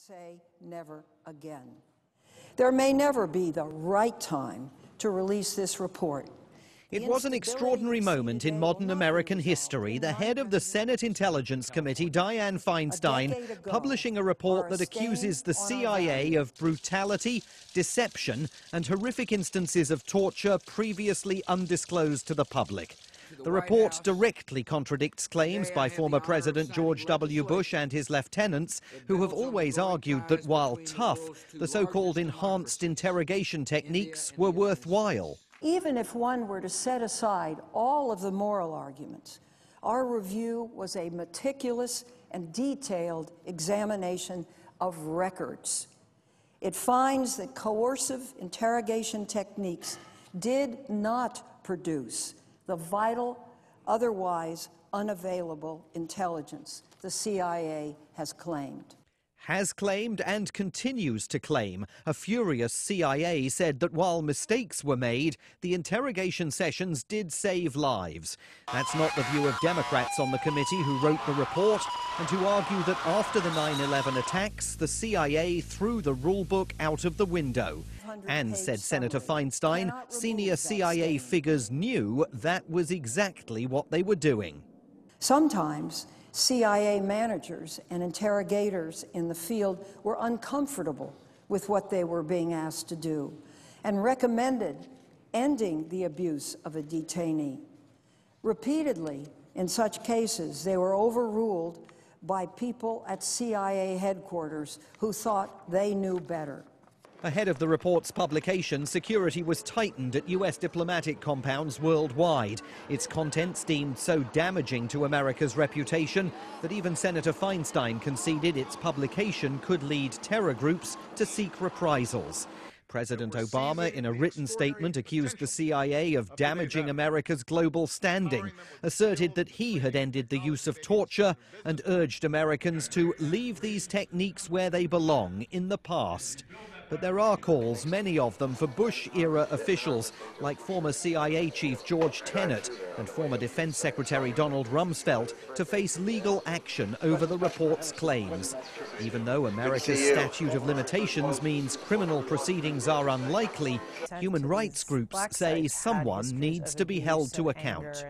Say never again. There may never be the right time to release this report. It was an extraordinary moment in modern American history, the head of the Senate Intelligence Committee, Dianne Feinstein, publishing a report that accuses the CIA of brutality, deception, and horrific instances of torture previously undisclosed to the public. The report directly contradicts claims by former President George W. Bush and his lieutenants, who have always argued that while tough, the so-called enhanced interrogation techniques were worthwhile. Even if one were to set aside all of the moral arguments, our review was a meticulous and detailed examination of records. It finds that coercive interrogation techniques did not produce the vital, otherwise unavailable intelligence the CIA has claimed. Has claimed and continues to claim. A furious CIA said that while mistakes were made, the interrogation sessions did save lives. That's not the view of Democrats on the committee who wrote the report and who argue that after the 9/11 attacks, the CIA threw the rulebook out of the window. And, said Senator Feinstein, senior CIA figures knew that was exactly what they were doing. Sometimes CIA managers and interrogators in the field were uncomfortable with what they were being asked to do and recommended ending the abuse of a detainee. Repeatedly, in such cases, they were overruled by people at CIA headquarters who thought they knew better. Ahead of the report's publication, security was tightened at U.S. diplomatic compounds worldwide. Its contents deemed so damaging to America's reputation that even Senator Feinstein conceded its publication could lead terror groups to seek reprisals. President Obama, in a written statement, accused the CIA of damaging America's global standing, asserted that he had ended the use of torture and urged Americans to leave these techniques where they belong, in the past. But there are calls, many of them for Bush-era officials, like former CIA Chief George Tenet and former Defense Secretary Donald Rumsfeld, to face legal action over the report's claims. Even though America's statute of limitations means criminal proceedings are unlikely, human rights groups say someone needs to be held to account.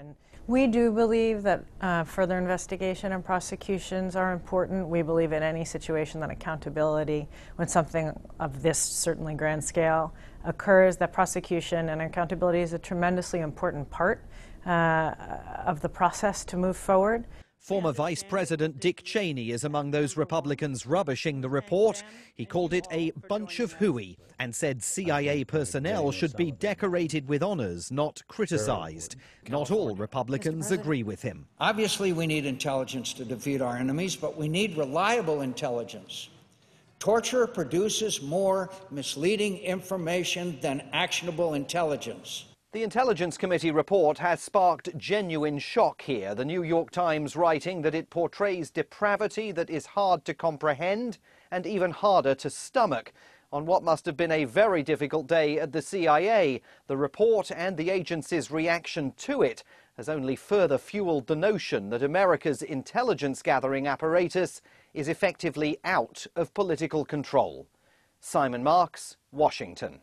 We do believe that further investigation and prosecutions are important. We believe in any situation that accountability, when something of this certainly grand scale occurs, that prosecution and accountability is a tremendously important part of the process to move forward. Former Vice President Dick Cheney is among those Republicans rubbishing the report. He called it a bunch of hooey and said CIA personnel should be decorated with honors, not criticized. Not all Republicans agree with him. Obviously, we need intelligence to defeat our enemies, but we need reliable intelligence. Torture produces more misleading information than actionable intelligence. The Intelligence Committee report has sparked genuine shock here. The New York Times writing that it portrays depravity that is hard to comprehend and even harder to stomach. On what must have been a very difficult day at the CIA, the report and the agency's reaction to it has only further fueled the notion that America's intelligence-gathering apparatus is effectively out of political control. Simon Marks, Washington.